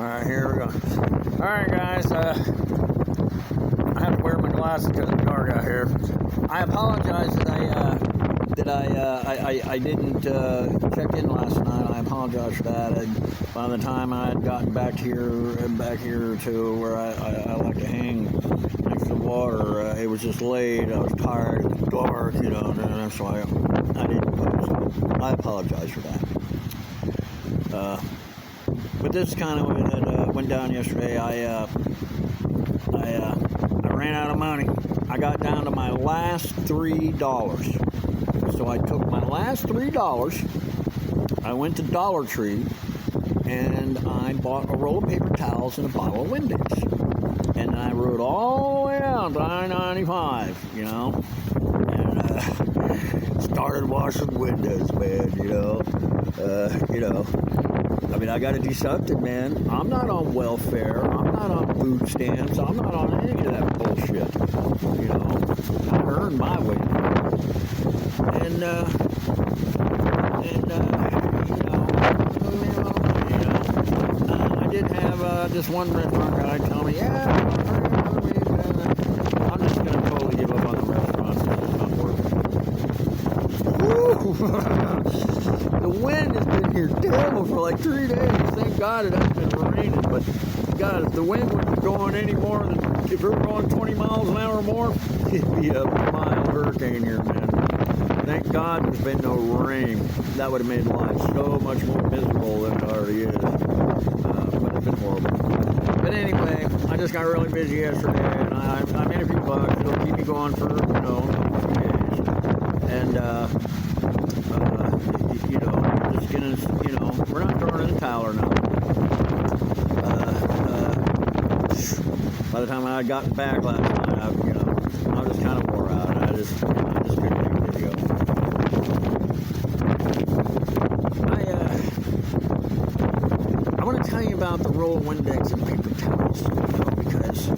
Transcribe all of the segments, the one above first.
Alright, here we go. Alright, guys, I have to wear my glasses because it's dark out here. I apologize that I didn't check in last night. I apologize for that. By the time I had gotten back here to where I like to hang next to the water, it was just late. I was tired. It was dark, and that's why I didn't post. I apologize for that. But this is kind of what went down yesterday. I ran out of money. I got down to my last $3. So I took my last $3. I went to Dollar Tree and I bought a roll of paper towels and a bottle of Windex. And I rode all the way down to I-95, and started washing windows, man. I mean, I got to do something, man. I'm not on welfare. I'm not on food stamps. I'm not on any of that bullshit. I earned my way. I did have this one restaurant guy tell me, I'm just going to totally give up on the restaurant because it's not working. The wind has been here terrible for like 3 days. Thank God it hasn't been raining. But God, if the wind was going any more than if it were going 20 miles an hour or more, it'd be a mild hurricane here, man. Thank God there's been no rain. That would have made life so much more miserable than it already is. But it's been horrible. But anyway, I just got really busy yesterday, and I made a few bucks. It'll keep me going for, a few days. And, just gonna, we're not throwing in the towel or nothing. By the time I had gotten back last night, I was just kind of wore out. I just couldn't take a video. I want to tell you about the roll of Windex and paper towels, because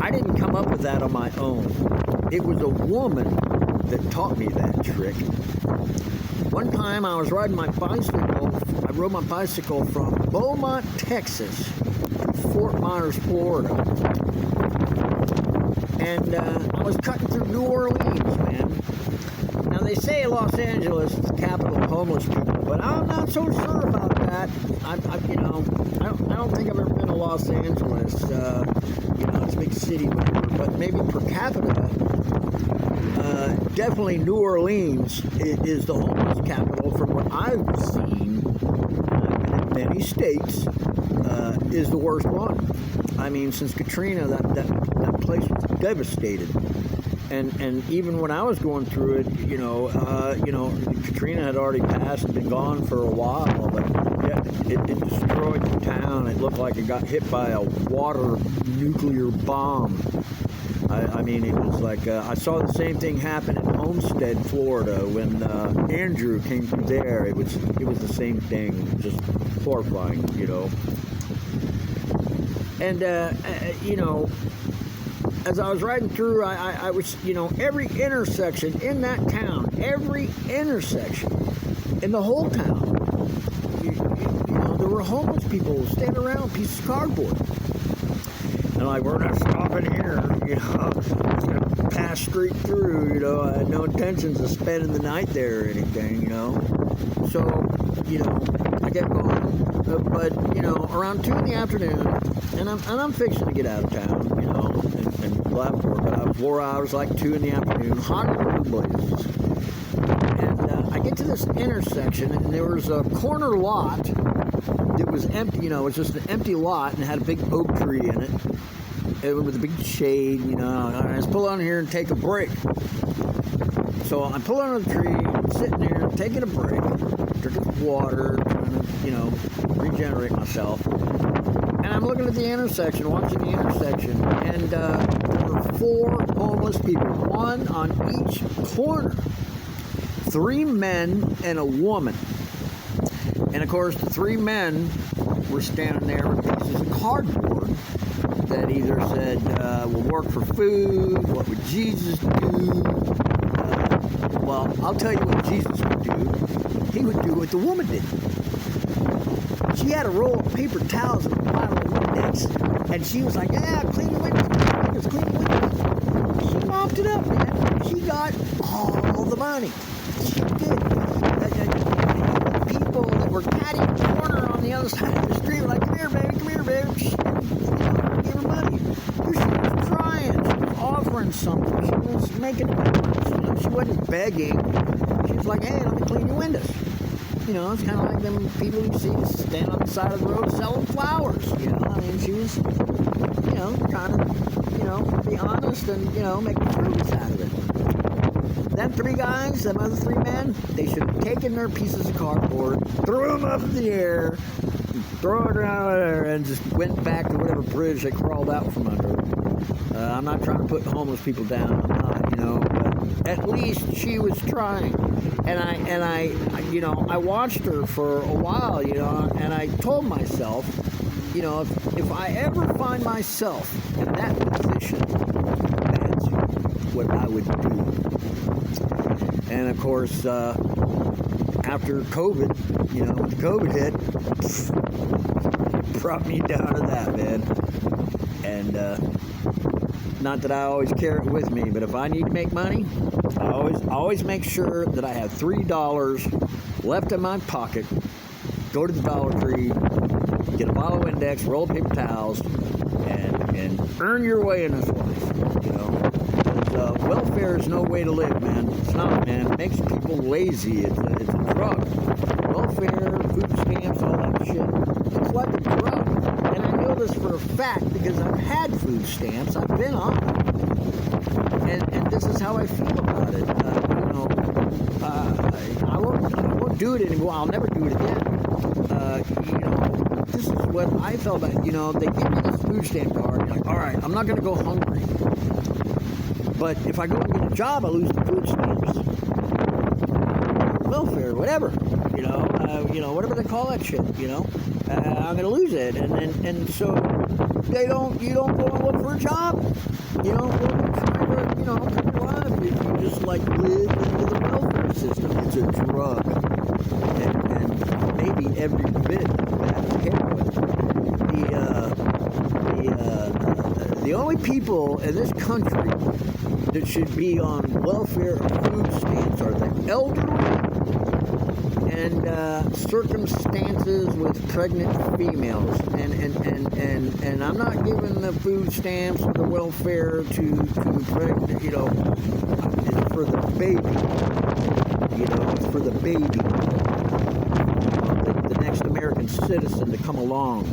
I didn't come up with that on my own. It was a woman that taught me that trick. One time I was riding my bicycle. I rode my bicycle from Beaumont, Texas, to Fort Myers, Florida. And I was cutting through New Orleans, man. Now, they say Los Angeles is the capital of homeless people, but I'm not so sure about that. I don't think I've ever been to Los Angeles. It's a big city, but maybe per capita, definitely New Orleans is the homeless capital from what I've seen in many states, is the worst one. I mean, since Katrina, that place was devastated. And even when I was going through it, Katrina had already passed and been gone for a while, but yeah, it destroyed the town. It looked like it got hit by a water nuclear bomb. I mean, it was like, I saw the same thing happen in Homestead, Florida, when Andrew came through there. It was the same thing, just horrifying, And, as I was riding through, I was, every intersection in that town, every intersection in the whole town, there were homeless people standing around with pieces of cardboard. And like, we're not stopping here, I'm just going to pass straight through, I had no intentions of spending the night there or anything, So, I kept going. But, around 2 in the afternoon, and I'm fixing to get out of town, and go out for it, but I was wore out. It was like 2 in the afternoon, hot as blazes. And I get to this intersection, and there was a corner lot. It was empty, it was just an empty lot, and it had a big oak tree in it. It was a big shade, I just pull on here and take a break. So I pull on the tree, I'm sitting there, taking a break, drinking water, trying to, regenerate myself. And I'm looking at the intersection, watching the intersection, and there were 4 homeless people, one on each corner. 3 men and a woman. And of course, the 3 men were standing there with pieces of cardboard that either said, we'll work for food, what would Jesus do? Well, I'll tell you what Jesus would do. He would do what the woman did. she had a roll of paper towels and a bottle of Windex, and she was like, "Yeah, clean the windows, clean the windows." She mopped it up, man. She got all the money. She did. People that were catty corner on the other side of the street were like, "Come here, baby, come here, baby." She, gave her money. She was trying. She was offering something. She was making a difference. She wasn't begging. She was like, "Hey, let me clean your windows." It's kind of like them people you see stand on the side of the road selling flowers. I mean, she was, trying to, be honest and, make a service out of it. Them three guys, them other three men, they should have taken their pieces of cardboard, threw them up in the air, throw it around there, and just went back to whatever bridge they crawled out from under. I'm not trying to put homeless people down. I'm not, but at least she was trying. And I watched her for a while, and I told myself, if I ever find myself in that position, that's what I would do. And of course, after COVID, when the COVID hit, brought me down to that, man. And not that I always carry it with me, but if I need to make money, I always make sure that I have $3 left in my pocket. Go to the Dollar Tree, get a bottle of Windex, roll of paper towels, and earn your way in this life. Welfare is no way to live, man. It's not, man. It makes people lazy. It's a drug. Welfare, food stamps, all that shit. It's like a drug. And I know this for a fact because I've had food stamps. I've been on them. And this is how I feel about it. I won't do it anymore. I'll never do it again. This is what I felt about. They give me this food stamp card. Like, all right, I'm not going to go hungry. But if I go and get a job, I lose the food stamps. Welfare, whatever. Whatever they call that shit. I'm going to lose it. And so you don't go and look for a job. You don't go and try to, come alive. You just like live into the welfare system. It's a drug. And maybe every bit of that is heroin. The only people in this country that should be on welfare or food stamps are the elderly and circumstances with pregnant females. And I'm not giving the food stamps or the welfare to pregnant, it's for the baby. It's for the baby. The next American citizen to come along,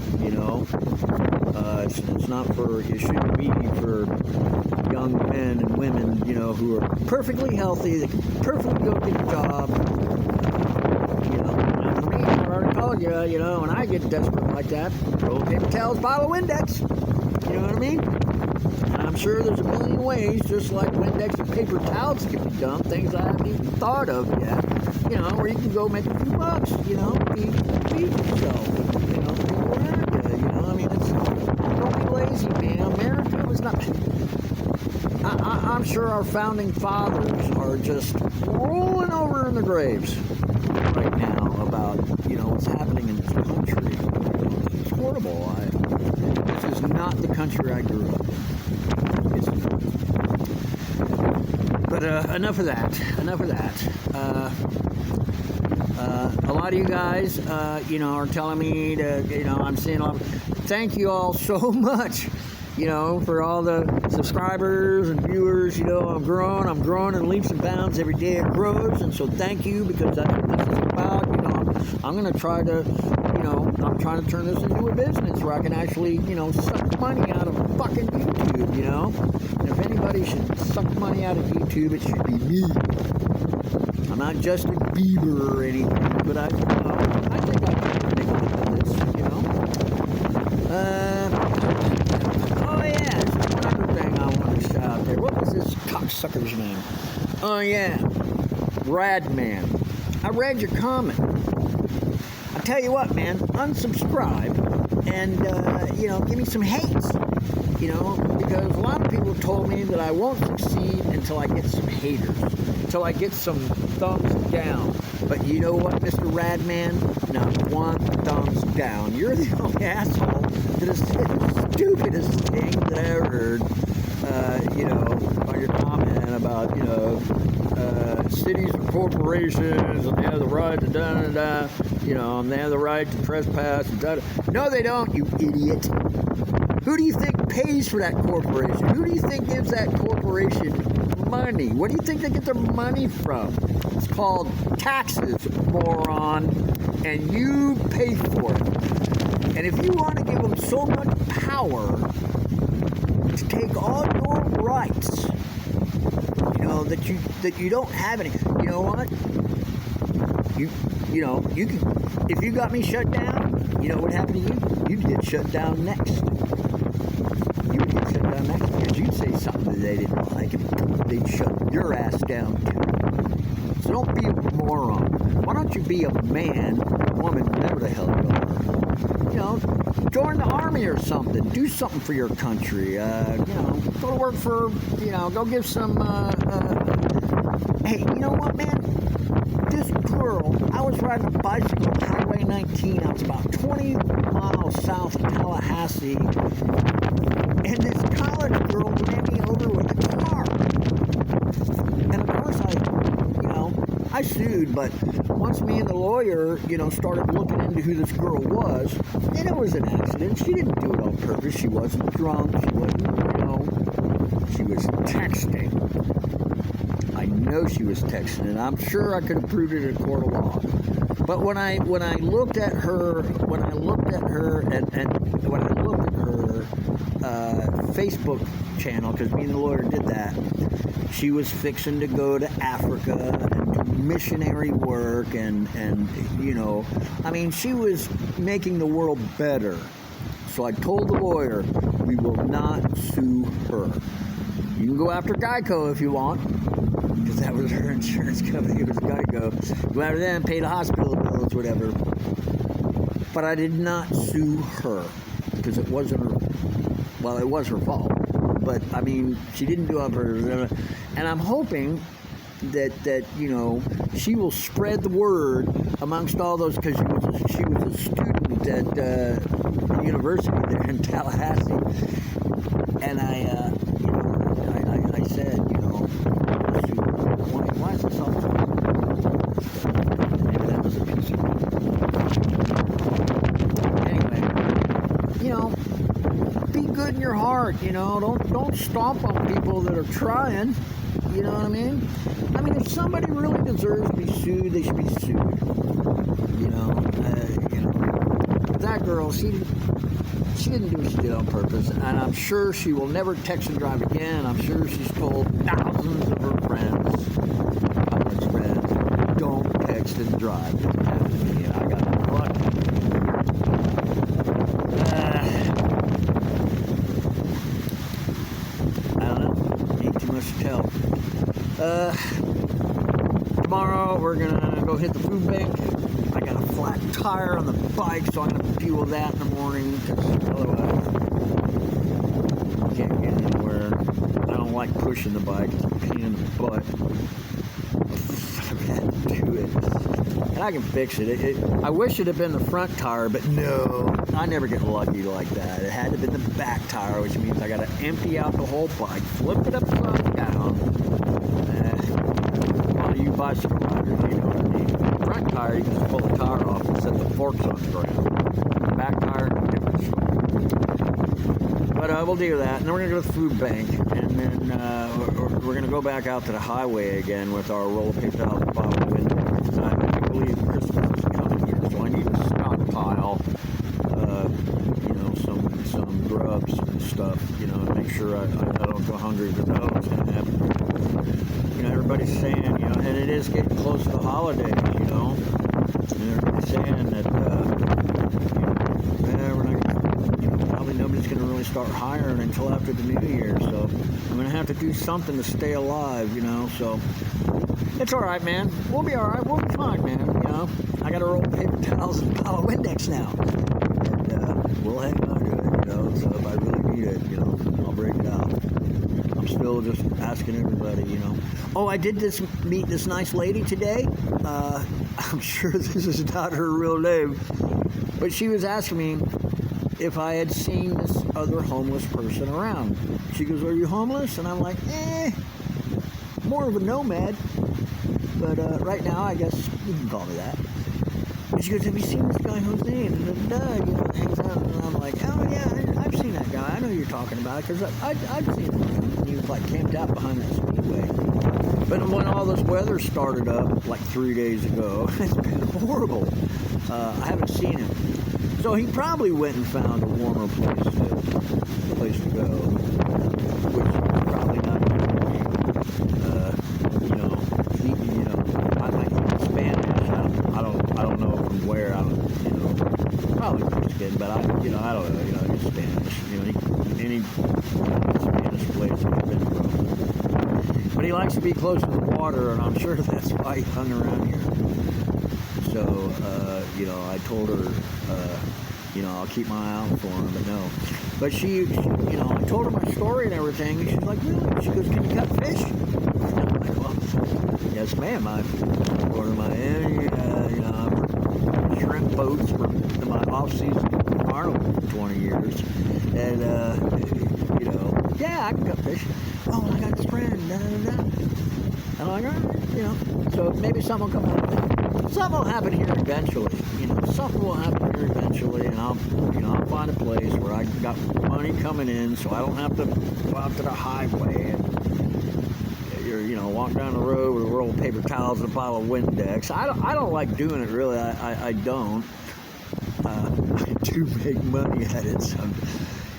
It's not for, it shouldn't be for young men and women, who are perfectly healthy, they can perfectly go get a job. For me, I already told you, when I get desperate like that, roll paper towels, bottle of Windex. You know what I mean? And I'm sure there's a million ways, just like Windex and paper towels can be done, things I haven't even thought of yet. Where you can go make a few bucks, feed yourself, I mean, don't be lazy, man. America was not. I'm sure our founding fathers are just rolling over in the graves right now about, what's happening in this country. It's horrible. This is not the country I grew up in. It's not. But enough of that. A lot of you guys, are telling me to, I'm seeing a lot of, thank you all so much, for all the subscribers and viewers. I'm growing in leaps and bounds every day it grows, and so thank you, because that's what this is about. I'm going to try to, I'm trying to turn this into a business where I can actually, suck money out of fucking YouTube, and if anybody should suck money out of YouTube, it should be me. I'm not Justin Bieber or anything, but I think I can make a living at this, oh yeah, there's one other thing I wanted to shout out there. What was this cocksucker's name? Oh yeah, Radman. I read your comment. I tell you what, man, unsubscribe and, give me some hates. Because a lot of people told me that I won't succeed until I get some haters, until I get some thumbs down. But you know what, Mr. Radman? Not one thumbs down. You're the only asshole that has said the stupidest thing that I ever heard. On your comment about, cities and corporations, and they have the right to da-da-da, and they have the right to trespass, and da-da. No, they don't, you idiot. Who do you think pays for that corporation? Who do you think gives that corporation money? What do you think they get their money from? It's called taxes, moron, and you pay for it. And if you want to give them so much power to take all your rights, that you don't have any, you know what? You can, if you got me shut down, you know what happened to you? You'd get shut down next. You would get shut down next because you'd say something that they didn't like, and they'd shut your ass down too. So don't be a moron. Why don't you be a man, woman, whatever the hell you are? Join the army or something. Do something for your country. Go to work for, go give some, hey, you know what, man? This girl, I was riding a bicycle on Highway 19. I was about 20 miles south of Tallahassee. And this college girl ran me over with a car. And of course, I sued, but once me and the lawyer, started looking into who this girl was, and it was an accident. She didn't do it on purpose. She wasn't drunk. She wasn't, she was texting. I know she was texting, and I'm sure I could have proved it in a court of law. But when I looked at her, and when I looked at her Facebook channel, because me and the lawyer did that, she was fixing to go to Africa and do missionary work, and she was making the world better. So I told the lawyer, we will not sue her. You can go after Geico if you want, because that was her insurance company. It was Geico. Go after them, pay the hospital bills, whatever. But I did not sue her, because it wasn't her. Well, it was her fault. But, she didn't do it on purpose. And I'm hoping that she will spread the word amongst all those, because she was a student at the university there in Tallahassee. And I said, why is this all maybe that was a piece of anyway, be good in your heart, don't stomp on people that are trying, you know what I mean? If somebody really deserves to be sued, they should be sued, that girl, she didn't do what she did on purpose, and I'm sure she will never text and drive again. I'm sure she's told thousands of her friends, college friends, don't text and drive. It happened to me, and I got lucky. I don't know. Ain't too much to tell. Tomorrow we're gonna go hit the food bank. I got a flat tire on the bike, so I'm going to fuel that in the morning, because otherwise I can't get anywhere. I don't like pushing the bike. It's a pain in the butt. I've had to do it. And I can fix it. I wish it had been the front tire, but no. I never get lucky like that. It had to have been the back tire, which means I got to empty out the whole bike, flip it upside down. All you bicycle riders, you know what I mean. Front tire, you just pull the tire off and set the forks on the ground. Back tire, different story. But we'll do that, and then we're going to go to the food bank, and then we're going to go back out to the highway again with our roll of paper out the bottom window, because I believe Christmas is coming here, so I need to stockpile, some grubs and stuff, to make sure I don't go hungry, because I don't know what's going to happen. Everybody's saying, and it is getting close to the holidays, and everybody's saying that, we're not, probably nobody's going to really start hiring until after the new year, so I'm going to have to do something to stay alive, so it's all right, man. We'll be all right. We'll be fine, man, I got to roll paper towels and a bottle of Windex now, and we'll hang on to it, so if I really need it, I'll break it out. I'm still just asking everybody, you know. Oh, I did meet this nice lady today. I'm sure this is not her real name, but she was asking me if I had seen this other homeless person around. She goes, "Are you homeless?" And I'm like, more of a nomad, but right now I guess you can call me that. And she goes, "Have you seen this guy Jose?" And you know, hangs out. And I'm like, "Oh yeah, I've seen that guy. I know who you're talking about because I've seen him. He was like camped out behind that speedway." But when all this weather started up like 3 days ago, it's been horrible. I haven't seen him, so he probably went and found a warmer place to go, which is probably not. You know, I might speak Spanish. I don't know from where. Probably Mexican, but I don't know. You know, he's Spanish. You know, any Spanish place he's been from. But he likes to be close to the water, and I'm sure that's why he hung around here. So, you know, I told her, you know, I'll keep my eye out for him, but no. But she, you know, I told her my story and everything, and she's like, "Really?" She goes, "Can you cut fish?" I'm like, "Well, yes, ma'am. I've ordered my, you know, shrimp boats for my off-season carnival for 20 years. And, you know, yeah, I can cut fish. Oh, I got this friend, And I'm like, all right, you know, so maybe something will come out of it. Something will happen here eventually. You know, something will happen here eventually, and I'll find a place where I got money coming in, so I don't have to go out to the highway and, you know, walk down the road with a roll of paper towels and a bottle of Windex. I don't like doing it, really. I don't. I do make money at it, so,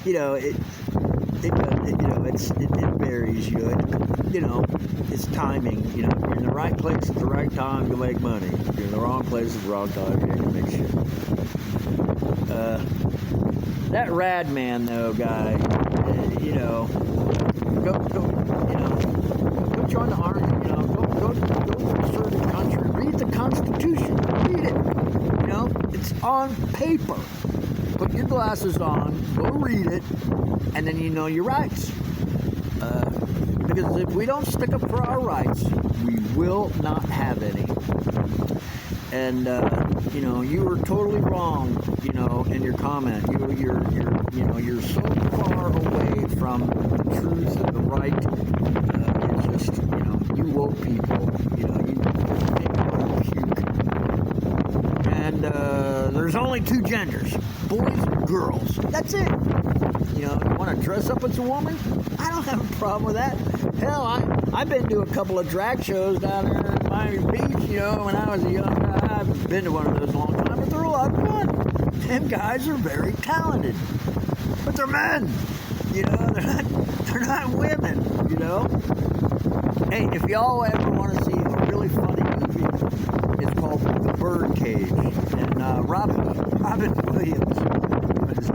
you know, it varies, you know, it's timing, you know, if you're in the right place at the right time, you'll make money. If you're in the wrong place at the wrong time, you ain't gonna make shit. That rad man, though, guy, you know, go, you know, go join the army, you know, go serve the country, read the Constitution, read it, you know, it's on paper. Put your glasses on, go read it, and then you know your rights. Because if we don't stick up for our rights, we will not have any. And you know, you were totally wrong, you know, in your comment. You're so far away from the truth and the right. It's just, you know, you woke people, you know, you make people puke. And there's only two genders, boys and girls. That's it. You know, you want to dress up as a woman? I don't have a problem with that. Hell, I've been to a couple of drag shows down there in Miami Beach, you know, when I was a young guy. I haven't been to one of those in a long time, but they're a lot of fun. Them guys are very talented. But they're men. You know, they're not women, you know. Hey, if y'all ever want to see a really funny movie, it's called The Birdcage. And Robin Williams. It's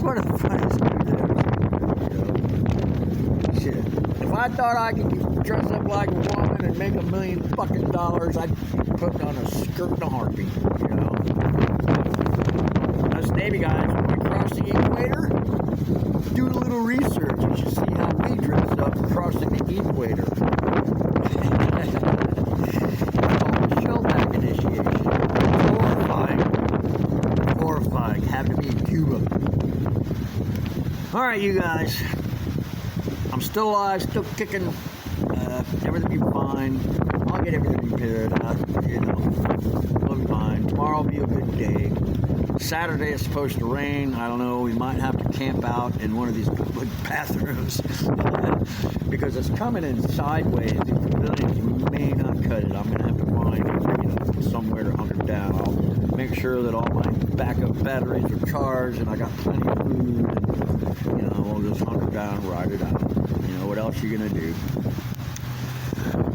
one of the funniest movies ever. Shit. If I thought I could dress up like a woman and make $1 million fucking dollars, I'd put on a skirt and a heartbeat, you know. Us Navy guys, when we cross the equator, do a little research. You should see how we dressed up crossing the equator. It's called shellback initiation. Horrifying. Having to be in Cuba. Alright, you guys. I'm still alive, still kicking. Everything will be fine. I'll get everything repaired. You know, it'll be fine. Tomorrow will be a good day. Saturday is supposed to rain. I don't know. We might have to camp out in one of these public bathrooms because it's coming in sideways. These pavilions may not cut it. I'm going to have to find, you know, somewhere to hunker down. I'll make sure that all my backup batteries are charged and I got plenty of food. And, you know, we'll just hunker down and ride it out. You know, what else are you going to do?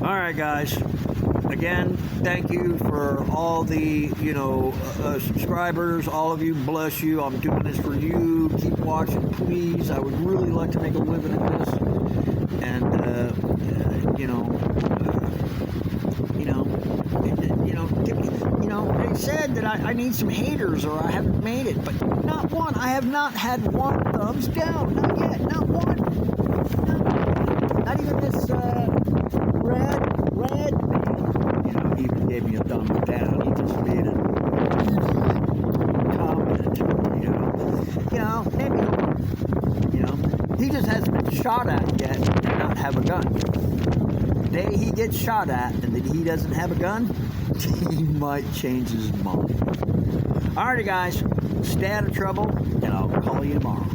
All right, guys. Again, thank you for all the, you know, subscribers. All of you, bless you. I'm doing this for you. Keep watching, please. I would really like to make a living at this. And, they said that I need some haters or I haven't made it, but not one. I have not had one thumbs down. Not yet. Not one. Not even this red man, you know, even gave me a thumbs down. He just made a comment, maybe he'll, he just hasn't been shot at yet and not have a gun. The day he gets shot at and that he doesn't have a gun, he might change his mind. Alrighty, guys, stay out of trouble, and I'll call you tomorrow.